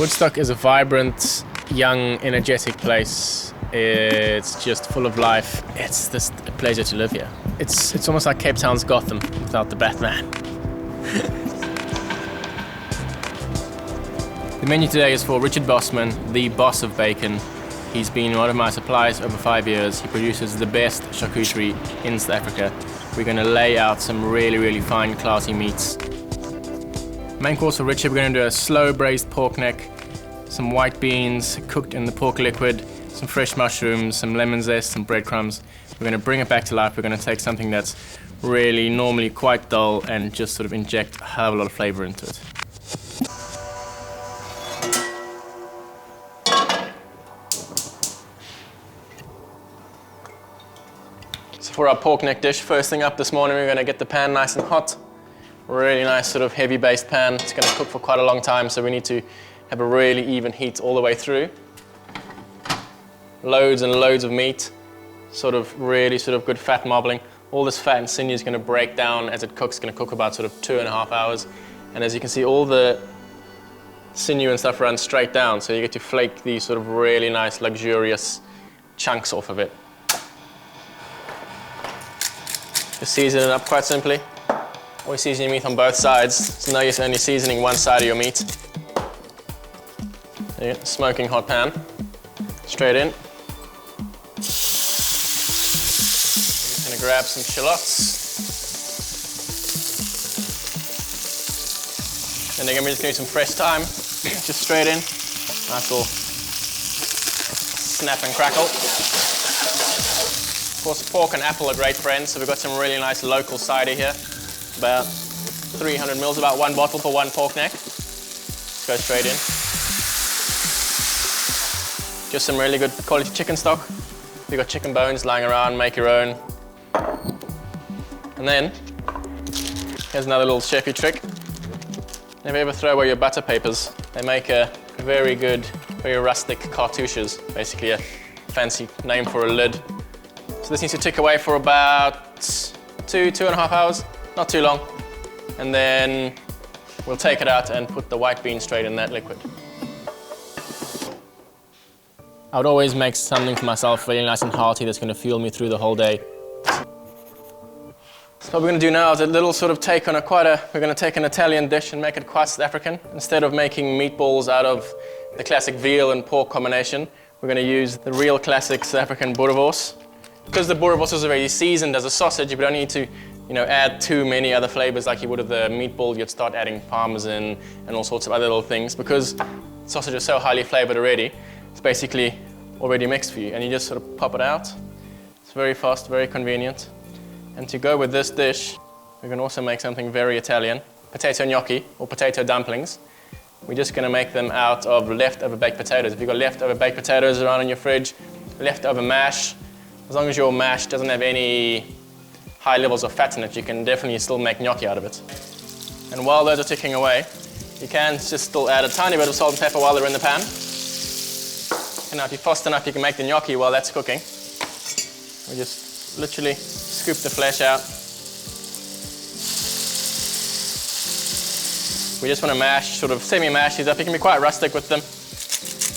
Woodstock is a vibrant, young, energetic place. It's just full of life. It's just a pleasure to live here. It's almost like Cape Town's Gotham without the Batman. The menu today is for Richard Bosman, the boss of bacon. He's been one of my suppliers over 5 years. He produces the best charcuterie in South Africa. We're going to lay out some really, really fine, classy meats. Main course for Richard, we're going to do a slow braised pork neck, some white beans cooked in the pork liquid, some fresh mushrooms, some lemon zest, some breadcrumbs. We're going to bring it back to life. We're going to take something that's really normally quite dull and just sort of inject a hell of a lot of flavor into it. So for our pork neck dish, first thing up this morning, we're going to get the pan nice and hot. Really nice sort of heavy based pan. It's going to cook for quite a long time, so we need to have a really even heat all the way through. Loads and loads of meat, really good fat marbling. All this fat and sinew is going to break down as it cooks. It's going to cook about 2.5 hours. And as you can see, all the sinew and stuff runs straight down, so you get to flake these really nice, luxurious chunks off of it. Just season it up quite simply. Always season your meat on both sides. It's no use only seasoning one side of your meat. There you go, smoking hot pan. Straight in. I'm just going to grab some shallots. And then we're just going to do some fresh thyme. Just straight in. Nice little snap and crackle. Of course, pork and apple are great friends, so we've got some really nice local cider here. About 300 mils, about 1 bottle for 1 pork neck. Let's go straight in. Just some really good quality chicken stock. If you've got chicken bones lying around, make your own. And then, here's another little chefy trick. Never ever throw away your butter papers. They make a very good, very rustic cartouches, basically a fancy name for a lid. So this needs to tick away for about 2.5 hours. Not too long, and then we'll take it out and put the white bean straight in that liquid. I would always make something for myself really nice and hearty that's going to fuel me through the whole day. So what we're going to do now is a little take on we're going to take an Italian dish and make it quite South African. Instead of making meatballs out of the classic veal and pork combination, we're going to use the real classic South African boerewors. Because the boerewors is already seasoned as a sausage, you don't need to add too many other flavors like you would of the meatball. You'd start adding parmesan and all sorts of other little things. Because sausage is so highly flavored already, it's basically already mixed for you. And you just pop it out. It's very fast, very convenient. And to go with this dish, we can also make something very Italian. Potato gnocchi, or potato dumplings. We're just going to make them out of leftover baked potatoes. If you've got leftover baked potatoes around in your fridge, leftover mash, as long as your mash doesn't have any high levels of fat in it, you can definitely still make gnocchi out of it. And while those are ticking away, you can just still add a tiny bit of salt and pepper while they're in the pan. And now if you're fast enough, you can make the gnocchi while that's cooking. We just literally scoop the flesh out. We just want to mash, semi-mash these up. You can be quite rustic with them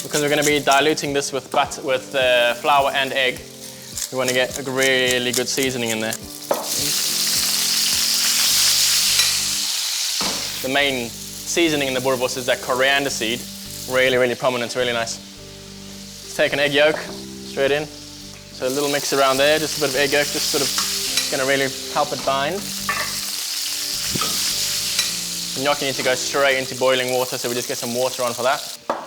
because we're going to be diluting this with flour and egg. We want to get a really good seasoning in there. The main seasoning in the boerewors is that coriander seed. Really, really prominent, really nice. Let's take an egg yolk straight in. So a little mix around there, just a bit of egg yolk, just going to really help it bind. The gnocchi needs to go straight into boiling water, so we just get some water on for that.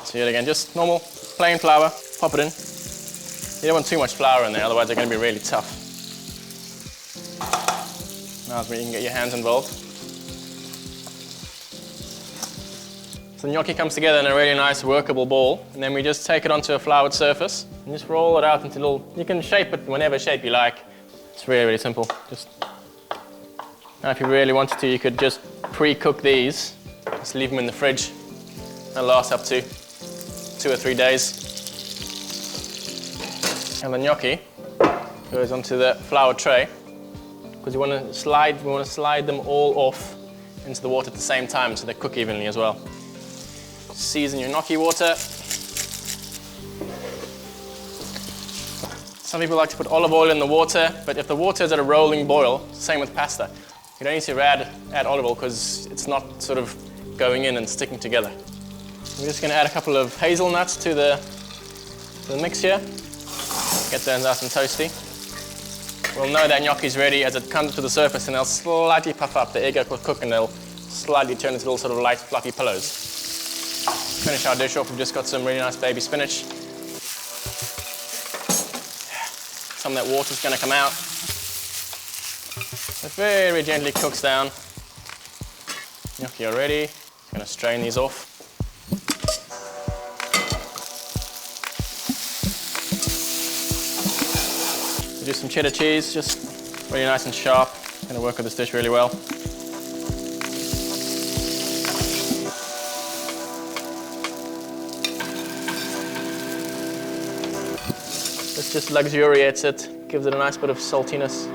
So yet again, just normal, plain flour, pop it in. You don't want too much flour in there, otherwise they're going to be really tough. Now's where you can get your hands involved. So the gnocchi comes together in a really nice workable ball, and then we just take it onto a floured surface and just roll it out into little, you can shape it whenever shape you like. It's really, really simple. Now if you really wanted to, you could just pre-cook these, just leave them in the fridge. They'll last up to 2 or 3 days. And the gnocchi goes onto the floured tray because we want to slide them all off into the water at the same time so they cook evenly as well. Season your gnocchi water. Some people like to put olive oil in the water, but if the water is at a rolling boil, same with pasta, you don't need to add olive oil because it's not sort of going in and sticking together. We're just going to add a couple of hazelnuts to the mix here. Get those nice and toasty. We'll know that gnocchi's ready as it comes to the surface and they'll slightly puff up. The egg yolk will cook and they'll slightly turn into little sort of light fluffy pillows. Finish our dish off, we've just got some really nice baby spinach. Some of that water's going to come out. It very gently cooks down. Gnocchi are ready. I'm going to strain these off. Do some cheddar cheese, just really nice and sharp. Going to work with this dish really well. This just luxuriates it, gives it a nice bit of saltiness.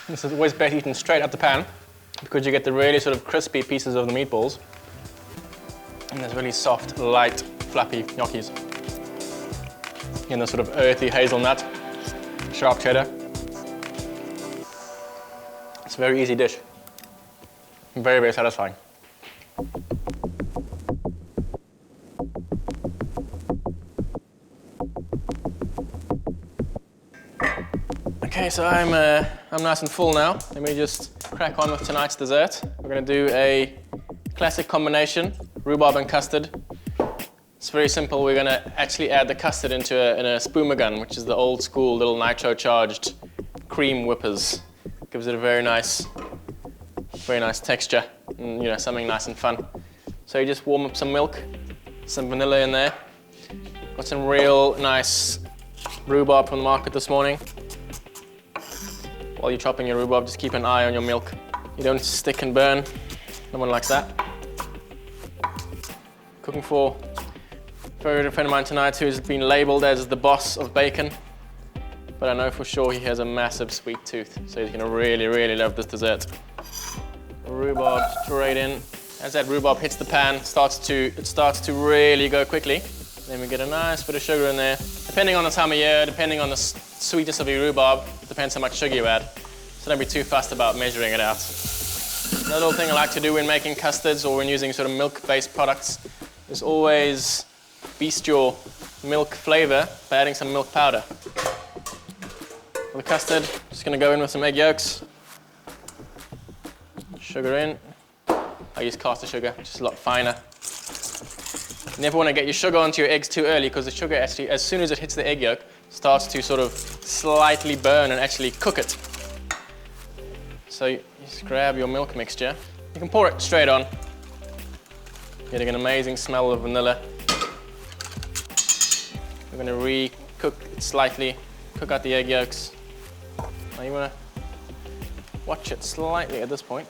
This is always best eaten straight out the pan because you get the really sort of crispy pieces of the meatballs and there's really soft, light, fluffy gnocchis. And the sort of earthy hazelnut, sharp cheddar. It's a very easy dish. Very, very satisfying. Okay, so I'm nice and full now. Let me just crack on with tonight's dessert. We're going to do a classic combination, rhubarb and custard. It's very simple. We're going to actually add the custard into a spoomer gun, which is the old school little nitro-charged cream whippers. Gives it a very nice texture, and something nice and fun. So you just warm up some milk, some vanilla in there. Got some real nice rhubarb from the market this morning. While you're chopping your rhubarb, just keep an eye on your milk. You don't stick and burn. No one likes that. Cooking for a very good friend of mine tonight who's been labelled as the boss of bacon. But I know for sure he has a massive sweet tooth, so he's going to really, really love this dessert. Rhubarb straight in. As that rhubarb hits the pan, it starts to really go quickly. Then we get a nice bit of sugar in there. Depending on the time of year, depending on the sweetness of your rhubarb, depends how much sugar you add. So don't be too fussed about measuring it out. Another little thing I like to do when making custards or when using sort of milk-based products is always beast your milk flavor by adding some milk powder. For the custard, just going to go in with some egg yolks. Sugar in. I use caster sugar, which is a lot finer. You never want to get your sugar onto your eggs too early because the sugar actually, as soon as it hits the egg yolk, starts to sort of slightly burn and actually cook it. So you just grab your milk mixture. You can pour it straight on. Getting an amazing smell of vanilla. We're going to re-cook it slightly, cook out the egg yolks. Now you want to watch it slightly at this point.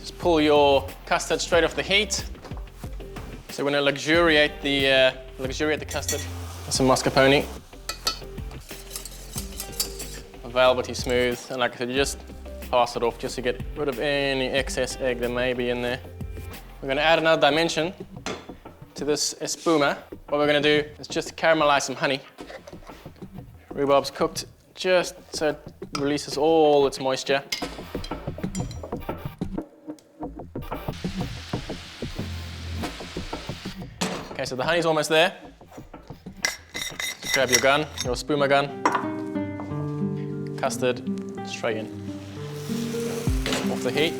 Just pull your custard straight off the heat. So we're going to luxuriate the custard. Some mascarpone. Velvety smooth, and like I said, you just pass it off just to get rid of any excess egg that may be in there. We're going to add another dimension to this espuma. What we're going to do is just caramelize some honey. Rhubarb's cooked just so it releases all its moisture. Okay, so the honey's almost there. Just grab your gun, your spuma gun. Custard straight in. Off the heat.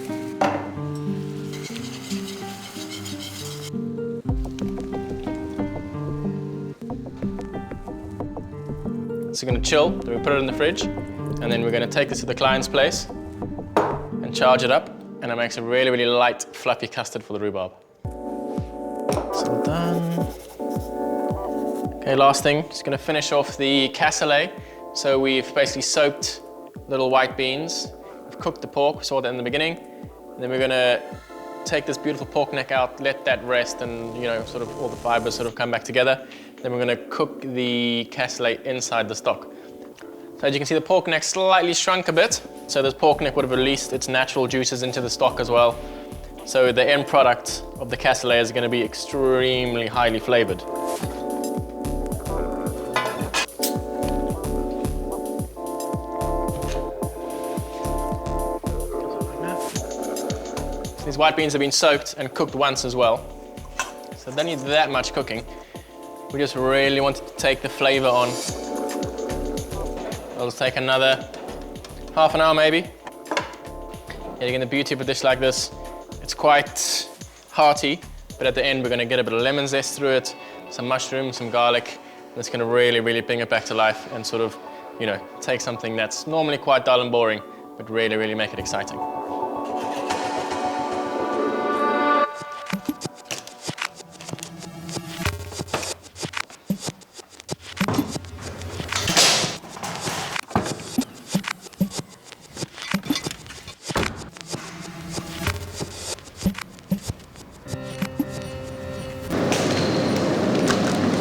So we're going to chill, then we put it in the fridge, and then we're going to take this to the client's place and charge it up, and it makes a really, really light, fluffy custard for the rhubarb. So done. Okay, last thing, just going to finish off the cassoulet. So we've basically soaked little white beans. We've cooked the pork, we saw that in the beginning. And then we're going to take this beautiful pork neck out, let that rest, and sort of all the fibers sort of come back together. Then we're going to cook the cassoulet inside the stock. So as you can see, the pork neck slightly shrunk a bit. So this pork neck would have released its natural juices into the stock as well. So the end product of the cassoulet is going to be extremely highly flavored. These white beans have been soaked and cooked once as well, so they don't need that much cooking. We just really want to take the flavor on. It'll take another half an hour maybe. Yeah, again, the beauty of a dish like this, it's quite hearty, but at the end we're going to get a bit of lemon zest through it, some mushrooms, some garlic, and it's going to really, really bring it back to life and sort of, you know, take something that's normally quite dull and boring, but really, really make it exciting.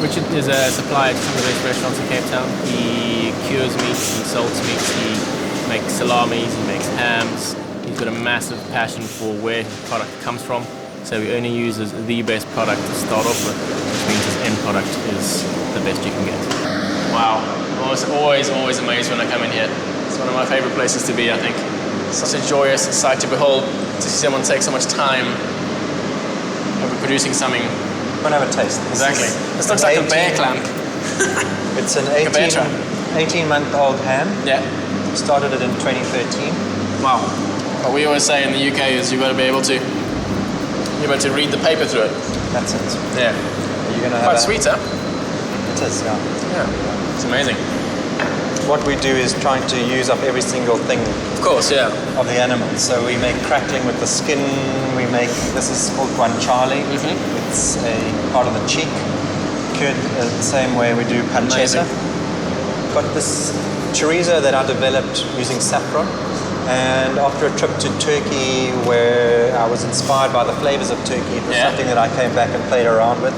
Richard is a supplier to some of the best restaurants in Cape Town. He cures meats, he salts meats, he makes salamis, he makes hams. He's got a massive passion for where his product comes from. So he only uses the best product to start off with, which means his end product is the best you can get. Wow, I'm always amazed when I come in here. It's one of my favorite places to be, I think. Such a joyous sight to behold, to see someone take so much time over producing something. We'll have a taste. Exactly. This looks like a bear clamp. It's an 18-month-old ham. Yeah. Started it in 2013. Wow. What we always say in the UK is you've got to be able to, read the paper through it. That's it. Yeah. You're gonna have quite sweet, huh? It is, yeah. Yeah. It's amazing. What we do is trying to use up every single thing. Of course, yeah. Of the animal. So we make crackling with the skin. We make, this is called guanciale. Mm-hmm. It's a part of the cheek. Cured the same way we do pancetta. Got this chorizo that I developed using saffron. And after a trip to Turkey where I was inspired by the flavors of Turkey, it was something that I came back and played around with.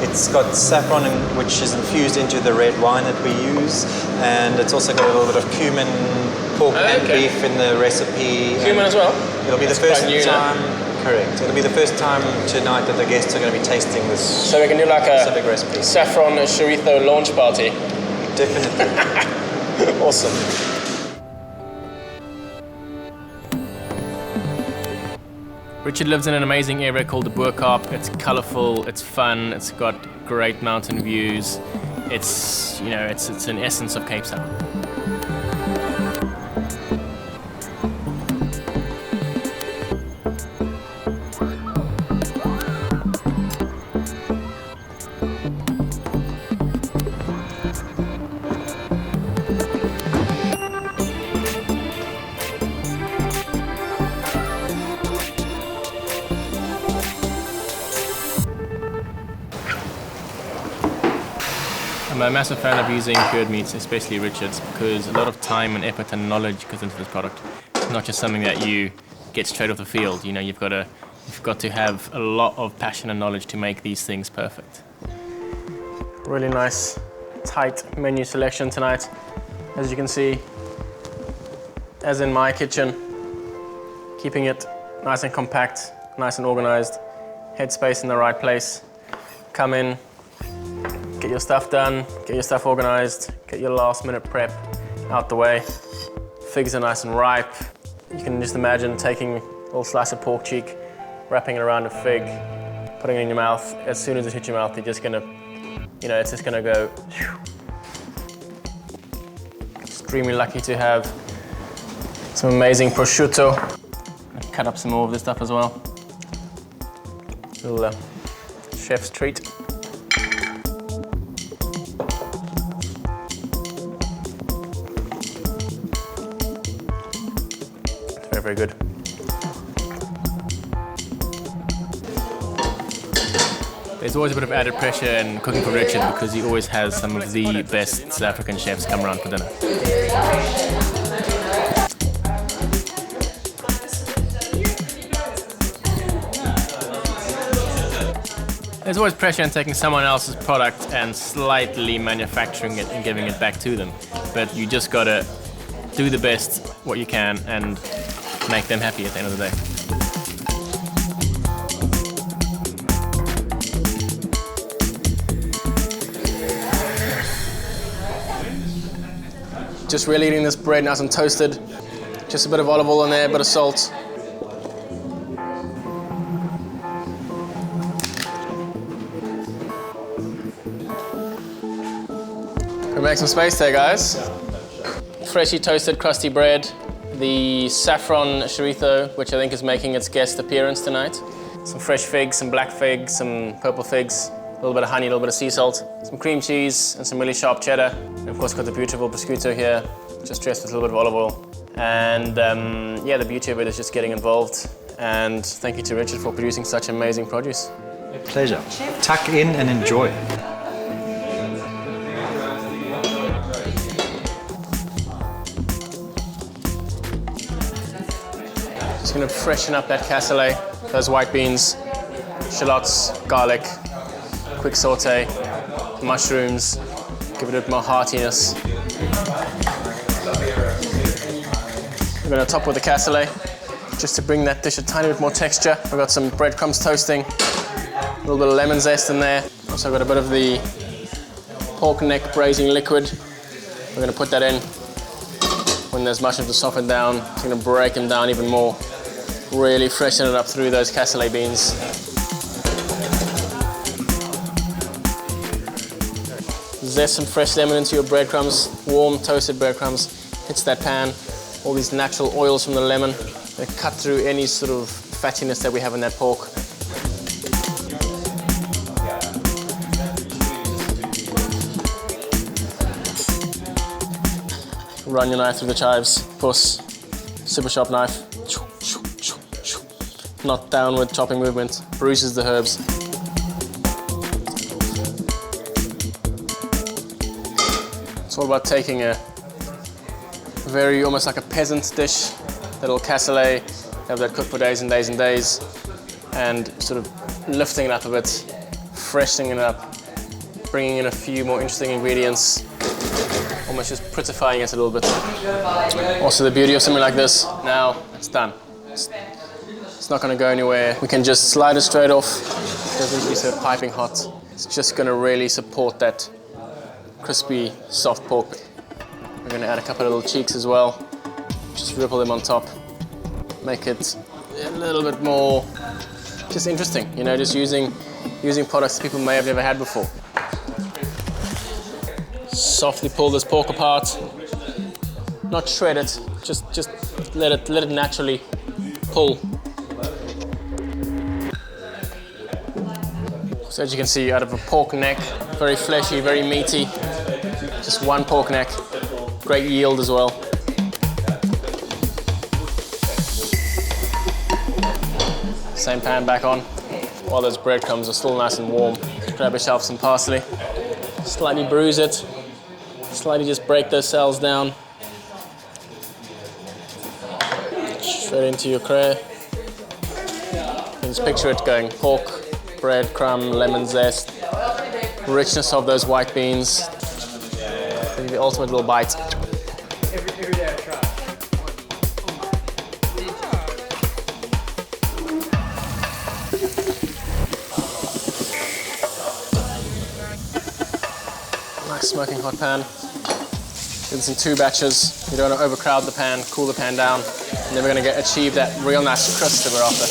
It's got saffron which is infused into the red wine that we use, and it's also got a little bit of cumin, pork and beef in the recipe. Cumin as well? It'll be the first time. Correct. It'll be the first time tonight that the guests are going to be tasting this. So we can do like a specific recipe. Saffron chorizo launch party. Definitely. Awesome. Richard lives in an amazing area called the Boerkaap. It's colourful, it's fun, it's got great mountain views. It's, you know, it's an essence of Cape Town. I'm a massive fan of using cured meats, especially Richard's, because a lot of time and effort and knowledge goes into this product. It's not just something that you get straight off the field. You know, you've got to have a lot of passion and knowledge to make these things perfect. Really nice, tight menu selection tonight. As you can see, as in my kitchen, keeping it nice and compact, nice and organized, headspace in the right place. Come in, get your stuff done, get your stuff organized, get your last minute prep out the way. Figs are nice and ripe. You can just imagine taking a little slice of pork cheek, wrapping it around a fig, putting it in your mouth. As soon as it hits your mouth, you're just gonna, you know, it's just gonna go. Whew. Extremely lucky to have some amazing prosciutto. I'll cut up some more of this stuff as well. Little chef's treat. Very, very good. There's always a bit of added pressure in cooking for Richard because he always has some of the best South African chefs come around for dinner. There's always pressure in taking someone else's product and slightly manufacturing it and giving it back to them. But you just gotta do the best what you can and make them happy at the end of the day. Just really eating this bread nice and toasted. Just a bit of olive oil in there, a bit of salt. We make some space there, guys. Freshly toasted, crusty bread. The saffron chorizo, which I think is making its guest appearance tonight. Some fresh figs, some black figs, some purple figs, a little bit of honey, a little bit of sea salt, some cream cheese, and some really sharp cheddar. And of course, got the beautiful prosciutto here, just dressed with a little bit of olive oil. And yeah, the beauty of it is just getting involved. And thank you to Richard for producing such amazing produce. Pleasure. Tuck in and enjoy. Just gonna freshen up that cassoulet, those white beans, shallots, garlic, quick saute, mushrooms, give it a bit more heartiness. We're gonna top with the cassoulet, just to bring that dish a tiny bit more texture. We've got some breadcrumbs toasting, a little bit of lemon zest in there. Also got a bit of the pork neck braising liquid. We're gonna put that in. When those mushrooms are softened down, it's gonna break them down even more. Really freshen it up through those cassoulet beans. Zest some fresh lemon into your breadcrumbs, warm toasted breadcrumbs, hits that pan. All these natural oils from the lemon, they cut through any sort of fattiness that we have in that pork. Run your knife through the chives, of course, super sharp knife. Not downward chopping movement, bruises the herbs. It's all about taking a very, almost like a peasant dish, that little cassoulet, have that cooked for days and days and days, and sort of lifting it up a bit, freshening it up, bringing in a few more interesting ingredients, almost just prettifying it a little bit. Also the beauty of something like this, now it's done. It's not going to go anywhere. We can just slide it straight off. It doesn't need to be so piping hot. It's just going to really support that crispy, soft pork. We're going to add a couple of little cheeks as well. Just ripple them on top. Make it a little bit more just interesting. You know, just using products people may have never had before. Softly pull this pork apart. Not shred it. Just let it naturally pull. So as you can see, out of a pork neck, very fleshy, very meaty. Just one pork neck, great yield as well. Same pan back on, while those breadcrumbs are still nice and warm. Grab yourself some parsley, slightly bruise it, slightly just break those cells down. Straight into your cray. And just picture it going pork, breadcrumb, lemon zest, richness of those white beans. The ultimate little bite. Every day I try. Nice smoking hot pan. Do this in 2 batches. You don't want to overcrowd the pan, cool the pan down, and then we're going to achieve that real nice crisp that we're after.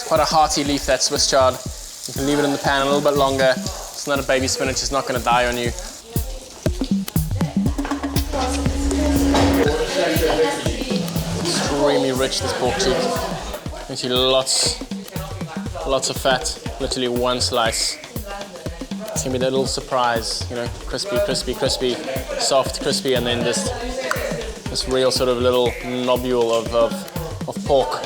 Quite a hearty leaf, that Swiss chard. You can leave it in the pan a little bit longer. It's not a baby spinach, it's not going to die on you. Extremely rich, this pork cheek. Actually lots of fat, literally one slice. It's going to be that little surprise, you know, crispy, crispy, crispy, soft, crispy, and then just this real sort of little nobule of pork.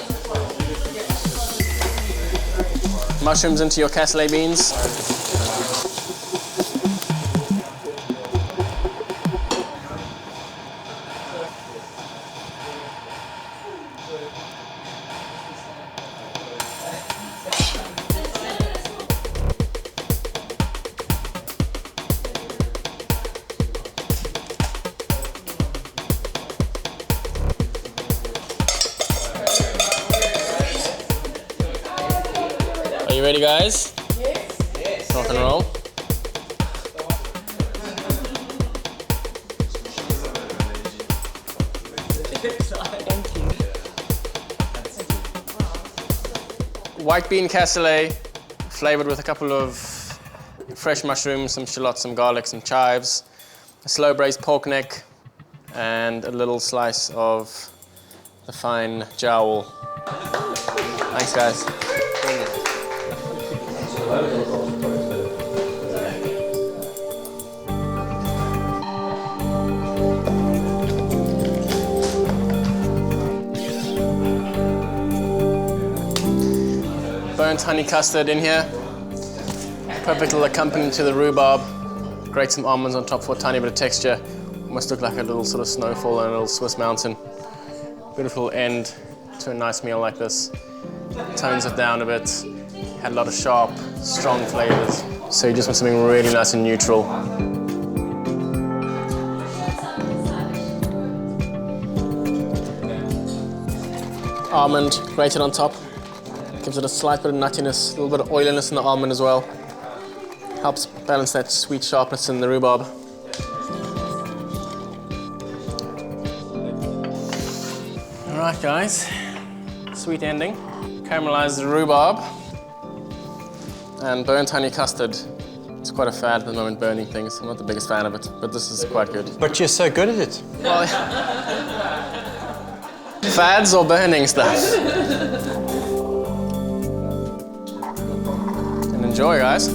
Mushrooms into your cassoulet beans. Are you ready, guys? Yes. Rock and roll. white bean cassoulet, flavored with a couple of fresh mushrooms, some shallots, some garlic, some chives, a slow braised pork neck, and a little slice of the fine jowl. Thanks, guys. Burnt honey custard in here. Perfect little accompaniment to the rhubarb. Grate some almonds on top for a tiny bit of texture. Almost look like a little sort of snowfall on a little Swiss mountain. Beautiful end to a nice meal like this. Tones it down a bit. Had a lot of sharp, strong flavors. So you just want something really nice and neutral. Almond grated on top. Gives it a slight bit of nuttiness, a little bit of oiliness in the almond as well. Helps balance that sweet sharpness in the rhubarb. All right, guys. Sweet ending. Caramelized rhubarb and burnt honey custard. It's quite a fad at the moment, burning things. I'm not the biggest fan of it, but this is quite good. But you're so good at it. Well, fads or burning stuff? And enjoy, guys.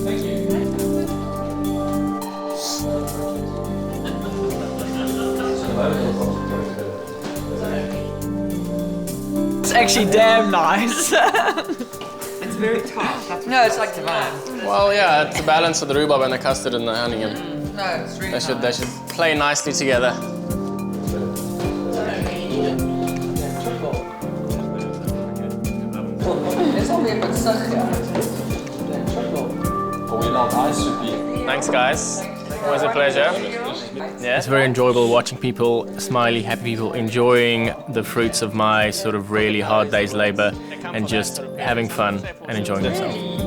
It's actually damn nice. It's very tough. No, it's like divine. Well, yeah, it's the balance of the rhubarb and the custard and the honey. And No, it's really they should play nicely together. Thanks, guys. Always a pleasure. Yeah, it's very enjoyable watching people, smiley, happy people, enjoying the fruits of my sort of really hard day's labor and just having fun and enjoying themselves.